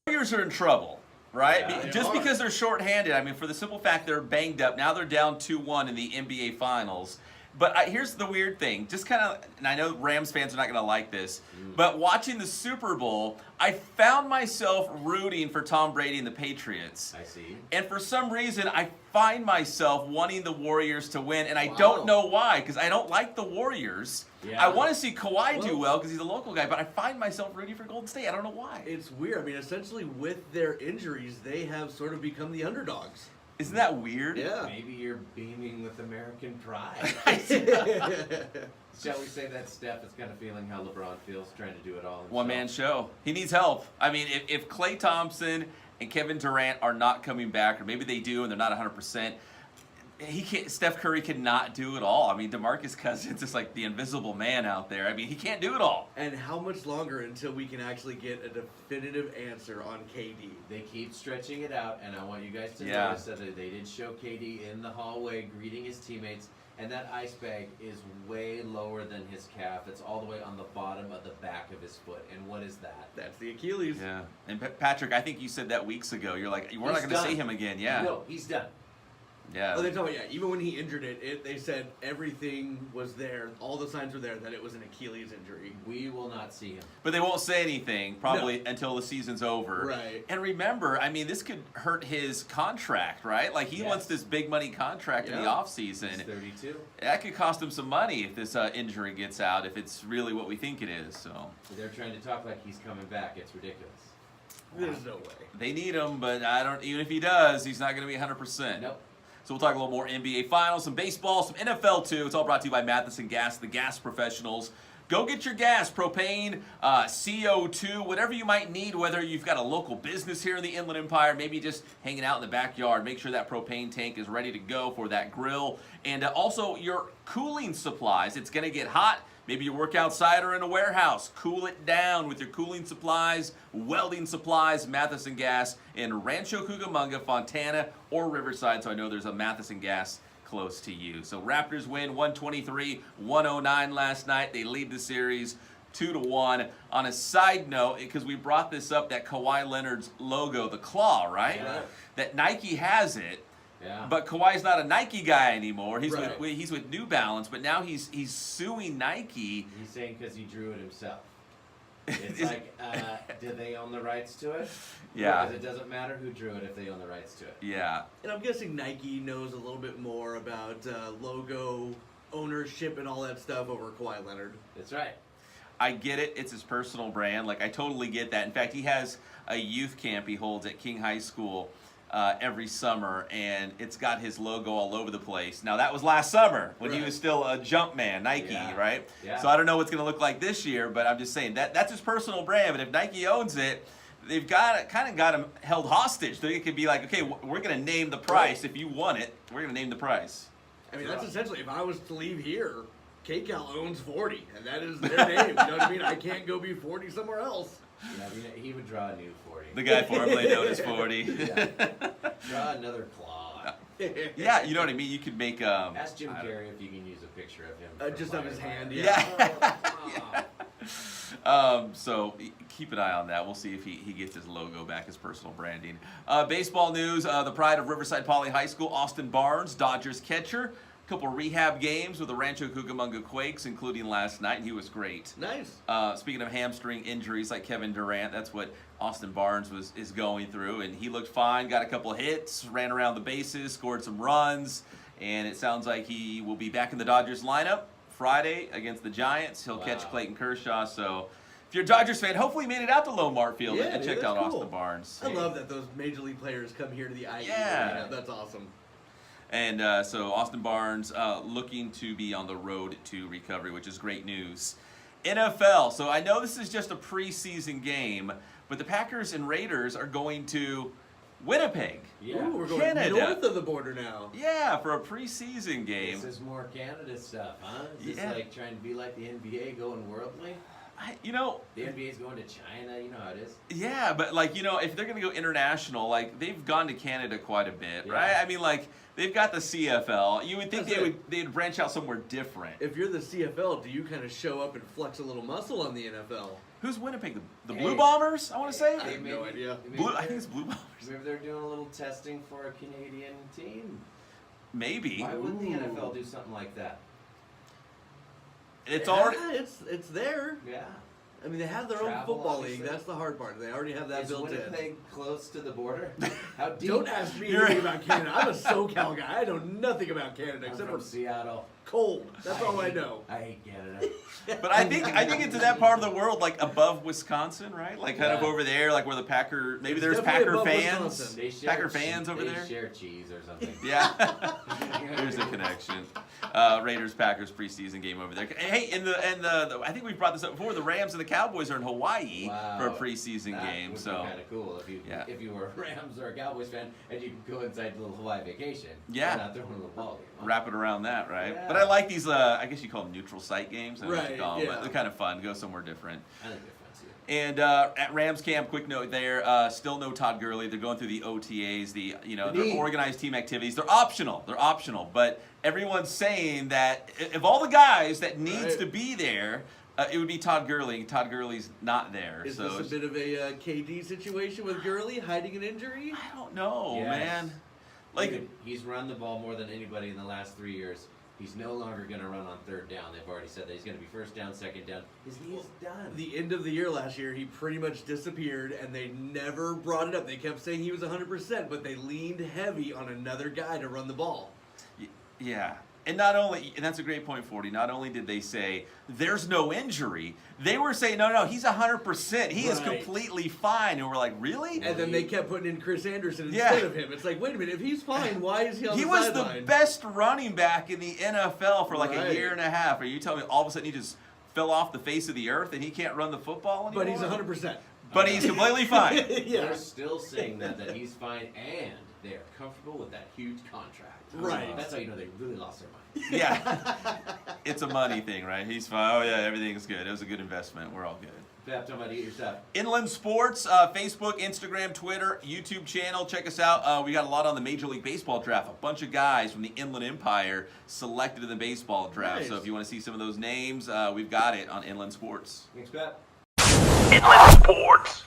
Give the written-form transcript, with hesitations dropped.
Warriors are in trouble, right? Yeah, Just because they're shorthanded. I mean, for the simple fact they're banged up. Now they're down 2-1 in the NBA Finals. But here's the weird thing. Just kind of, and I know Rams fans are not going to like this, but watching the Super Bowl, I found myself rooting for Tom Brady and the Patriots. I see. And for some reason, I find myself wanting the Warriors to win, and I don't know why, because I don't like the Warriors. Yeah. I want to see Kawhi do well because he's a local guy, but I find myself rooting for Golden State. I don't know why. It's weird. I mean, essentially, with their injuries, they have sort of become the underdogs. Isn't that weird? Yeah. Maybe you're beaming with American pride. Shall we say that Steph is kind of feeling how LeBron feels, trying to do it all himself? One-man show. He needs help. I mean, if Klay Thompson and Kevin Durant are not coming back, or maybe they do and they're not 100%, Steph Curry cannot do it all. I mean, DeMarcus Cousins is like the invisible man out there. I mean, he can't do it all. And how much longer until we can actually get a definitive answer on KD? They keep stretching it out, and I want you guys to notice that they did show KD in the hallway greeting his teammates, and that ice bag is way lower than his calf. It's all the way on the bottom of the back of his foot. And what is that? That's the Achilles. Yeah. And Patrick, I think you said that weeks ago. You're like, we're not going to see him again. Yeah. No, he's done. Yeah. Oh, they told me, even when he injured it, they said everything was there, all the signs were there that it was an Achilles injury. We will not see him. But they won't say anything probably until the season's over. Right. And remember, I mean, this could hurt his contract, right? Like, he wants this big money contract in the offseason. He's 32. That could cost him some money if this injury gets out, if it's really what we think it is. So they're trying to talk like he's coming back. It's ridiculous. There's no way. They need him, but even if he does, he's not going to be 100%. Nope. So we'll talk a little more NBA Finals, some baseball, some NFL too. It's all brought to you by Matheson Gas, the gas professionals. Go get your gas, propane, CO2, whatever you might need, whether you've got a local business here in the Inland Empire, maybe just hanging out in the backyard. Make sure that propane tank is ready to go for that grill. And also your cooling supplies. It's going to get hot. Maybe you work outside or in a warehouse. Cool it down with your cooling supplies, welding supplies, Matheson Gas in Rancho Cucamonga, Fontana, or Riverside. So I know there's a Matheson Gas close to you. So Raptors win 123-109 last night. They lead the series 2-1. On a side note, because we brought this up, that Kawhi Leonard's logo, the claw, right? Yeah. That Nike has it. Yeah. But Kawhi's not a Nike guy anymore. He's with New Balance, but now he's suing Nike. He's saying because he drew it himself. It's like, do they own the rights to it? Yeah. Because it doesn't matter who drew it if they own the rights to it. Yeah. And I'm guessing Nike knows a little bit more about logo ownership and all that stuff over Kawhi Leonard. That's right. I get it. It's his personal brand. Like, I totally get that. In fact, he has a youth camp he holds at King High School every summer, and it's got his logo all over the place. Now, that was last summer when he was still a Jumpman, Nike, right? Yeah. So I don't know what's going to look like this year, but I'm just saying that's his personal brand. But if Nike owns it, they've got him held hostage. So it could be like, okay, we're going to name the price. If you want it, we're going to name the price. I mean, that's essentially, if I was to leave here, KCAL owns 40, and that is their name. You know what I mean? I can't go be 40 somewhere else. Yeah, he would draw a new 40. The guy formerly known as 40. Draw another claw. Yeah, you know what I mean? You could make... Ask Jim Carrey if you can use a picture of him. Just of his hand, So keep an eye on that. We'll see if he gets his logo back, his personal branding. Baseball news, the pride of Riverside Poly High School, Austin Barnes, Dodgers catcher. Couple rehab games with the Rancho Cucamonga Quakes, including last night, and he was great. Nice. Speaking of hamstring injuries like Kevin Durant, that's what Austin Barnes is going through, and he looked fine, got a couple of hits, ran around the bases, scored some runs, and it sounds like he will be back in the Dodgers lineup Friday against the Giants. He'll catch Clayton Kershaw, so if you're a Dodgers fan, hopefully you made it out to Lomar Field and checked out cool. Austin Barnes. I love that those major league players come here to the IU. Yeah. That's awesome. And so Austin Barnes looking to be on the road to recovery, which is great news. NFL. So I know this is just a preseason game, but the Packers and Raiders are going to Winnipeg, Yeah. Ooh, we're going Canada. north of the border now. Yeah, for a preseason game. This is more Canada stuff, huh? Is this like trying to be like the NBA going worldly? The NBA's going to China, you know how it is. Yeah, but if they're going to go international, they've gone to Canada quite a bit, right? I mean, they've got the CFL. You would think they'd branch out somewhere different. If you're the CFL, do you kind of show up and flex a little muscle on the NFL? Who's Winnipeg? The Hey. Blue Bombers, I want to say? I have no idea. I think it's Blue Bombers. Maybe they're doing a little testing for a Canadian team. Maybe. Why wouldn't the Ooh. NFL do something like that? It's Yeah, already. it's there. Yeah. I mean, they have their own Travel, football obviously. league. That's the hard part. They already have that Is built in. Winnipeg close to the border? How deep? Don't ask me You're- anything about Canada. I'm a SoCal guy. I know nothing about Canada I'm except from for Seattle. cold. That's all I hate- know. I hate Canada. But I think it's in that part of the world, like above Wisconsin, right? Like kind of Yeah. over there, like where the Packer. Maybe It's there's definitely Packer above fans. Wisconsin. They share Packer fans over they there. share cheese or something. Yeah, there's a connection. Raiders Packers preseason game over there. Hey, the I think we've brought this up before. The Rams and the Cowboys are in Hawaii Wow. for a preseason That game. would So be kind of cool if you Yeah. if you were a Rams or a Cowboys fan and you could go inside the little Hawaii vacation. Yeah. And not throwing a little ball game. Huh? wrap it around that, right? Yeah. But I like these. I guess you call them neutral site games. I don't know what you Right, call them, but yeah. they're kind of fun. Go somewhere different. I think they're fun too. And at Rams camp, quick note there, still no Todd Gurley. They're going through the OTAs, their organized team activities. They're optional. But everyone's saying that of all the guys that needs Right. to be there, it would be Todd Gurley. And Todd Gurley's not there. Is so this a bit of a KD situation with Gurley hiding an injury? I don't know, Yes. man. Like, Dude, he's run the ball more than anybody in the last 3 years. He's no longer going to run on third down. They've already said that he's going to be first down, second down. His knee's done. The end of the year last year, he pretty much disappeared, and they never brought it up. They kept saying he was 100%, but they leaned heavy on another guy to run the ball. yeah. And that's a great point, 40. Not only did they say there's no injury, they were saying, no, he's 100%. He is Right. completely fine. And we're like, really? And then they kept putting in Chris Anderson Yeah. instead of him. It's like, wait a minute, if he's fine, why is he on He the was sideline? the best running back in the NFL for like a Right. year and a half. Are you telling me all of a sudden he just fell off the face of the earth and he can't run the football anymore? But he's 100%. But he's completely fine. Yeah. They're still saying that he's fine and they are comfortable with that huge contract. Right. That's how you know they really lost their mind. Yeah. It's a money thing, right? He's fine. Oh, yeah, everything's good. It was a good investment. We're all good. Pep, talking about eat your stuff. Inland Sports, Facebook, Instagram, Twitter, YouTube channel. Check us out. We got a lot on the Major League Baseball draft. A bunch of guys from the Inland Empire selected in the baseball draft. Nice. So if you want to see some of those names, we've got it on Inland Sports. Thanks, Pep. Inland Sports.